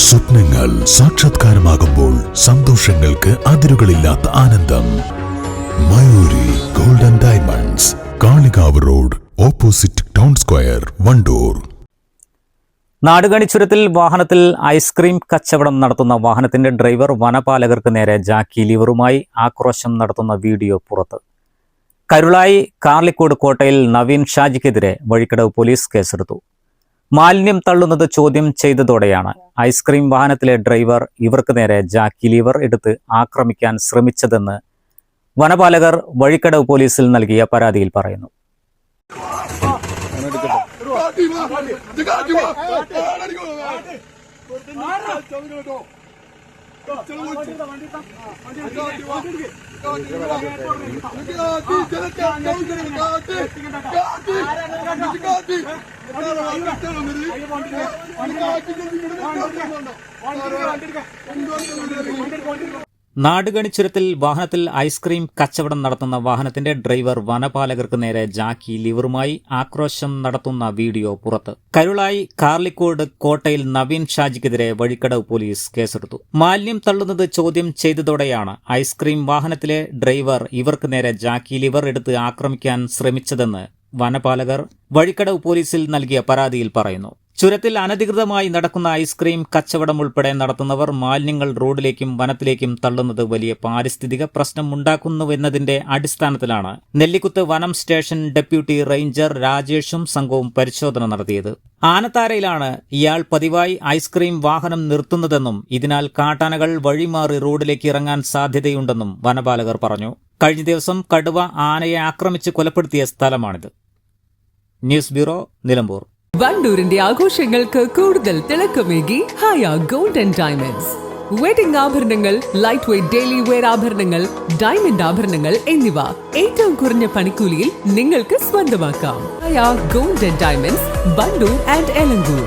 സ്വപ്നങ്ങൾ സാക്ഷാത്കാരമാകുമ്പോൾ സന്തോഷങ്ങൾക്ക് അതിരുകളില്ലാത്ത ആനന്ദം. Mayuri golden diamonds, Kalikavu road, opposite town square, Wandoor. നാടുകാണിച്ചുരത്തിൽ വാഹനത്തിൽ ഐസ്ക്രീം കച്ചവടം നടത്തുന്ന വാഹനത്തിന്റെ ഡ്രൈവർ വനപാലകർക്ക് നേരെ ജാക്കി ലീവറുമായി ആക്രോശം നടത്തുന്ന വീഡിയോ പുറത്ത്. കരുളായി കാർലിക്കോട് കോട്ടയിൽ നവീൻ ഷാജിക്കെതിരെ വഴിക്കടവ് പോലീസ് കേസെടുത്തു. മാലിന്യം തള്ളുന്നത് ചോദ്യം ചെയ്തതോടെയാണ് ഐസ്ക്രീം വാഹനത്തിലെ ഡ്രൈവർ ഇവർക്ക് നേരെ ജാക്കി ലീവർ എടുത്ത് ആക്രമിക്കാൻ ശ്രമിച്ചതെന്ന് വനപാലകർ വഴിക്കടവ് പോലീസിൽ നൽകിയ പരാതിയിൽ പറയുന്നു. നാടുകാണിച്ചുരത്തിൽ വാഹനത്തിൽ ഐസ്ക്രീം കച്ചവടം നടത്തുന്ന വാഹനത്തിന്റെ ഡ്രൈവർ വനപാലകർക്ക് നേരെ ജാക്കി ലിവറുമായി ആക്രോശം നടത്തുന്ന വീഡിയോ പുറത്ത്. കരുളായി കാർലിക്കോട് കോട്ടയിൽ നവീൻ ഷാജിക്കെതിരെ വഴിക്കടവ് പോലീസ് കേസെടുത്തു. മാലിന്യം തള്ളുന്നത് ചോദ്യം ചെയ്തതോടെയാണ് ഐസ്ക്രീം വാഹനത്തിലെ ഡ്രൈവർ ഇവർക്ക് നേരെ ജാക്കി ലിവർ എടുത്ത് ആക്രമിക്കാൻ ശ്രമിച്ചതെന്ന് വനപാലകർ വഴിക്കടവ് പോലീസിൽ നൽകിയ പരാതിയിൽ പറയുന്നു. ചുരത്തിൽ അനധികൃതമായി നടക്കുന്ന ഐസ്ക്രീം കച്ചവടം ഉൾപ്പെടെ നടത്തുന്നവർ മാലിന്യങ്ങൾ റോഡിലേക്കും വനത്തിലേക്കും തള്ളുന്നത് വലിയ പാരിസ്ഥിതിക പ്രശ്നം ഉണ്ടാക്കുന്നുവെന്നതിന്റെ അടിസ്ഥാനത്തിലാണ് നെല്ലിക്കുത്ത് വനം സ്റ്റേഷൻ ഡെപ്യൂട്ടി റേഞ്ചർ രാജേഷും സംഘവും പരിശോധന നടത്തിയത്. ആനത്താരയിലാണ് ഇയാൾ പതിവായി ഐസ്ക്രീം വാഹനം നിർത്തുന്നതെന്നും ഇതിനാൽ കാട്ടാനകൾ വഴിമാറി റോഡിലേക്ക് ഇറങ്ങാൻ സാധ്യതയുണ്ടെന്നും വനപാലകർ പറഞ്ഞു. കഴിഞ്ഞ ദിവസം കടുവ ആനയെ ആക്രമിച്ച് കൊലപ്പെടുത്തിയ സ്ഥലമാണിത്. News bureau, Nilambur. വണ്ടൂരിന്റെ ആഘോഷങ്ങൾക്ക് കൂടുതൽ തിളക്കമേകി ഹയ ഗോൾഡൻ ഡയമണ്ട്സ്. വെഡിംഗ് ആഭരണങ്ങൾ, ലൈറ്റ് വെയ്റ്റ് ഡെയിലി വെയർ ആഭരണങ്ങൾ, ഡയമണ്ട് ആഭരണങ്ങൾ എന്നിവ ഏറ്റവും കുറഞ്ഞ പണിക്കൂലിയിൽ നിങ്ങൾക്ക് സ്വന്തമാക്കാം. Haya golden diamonds, Wandoor and Elankur.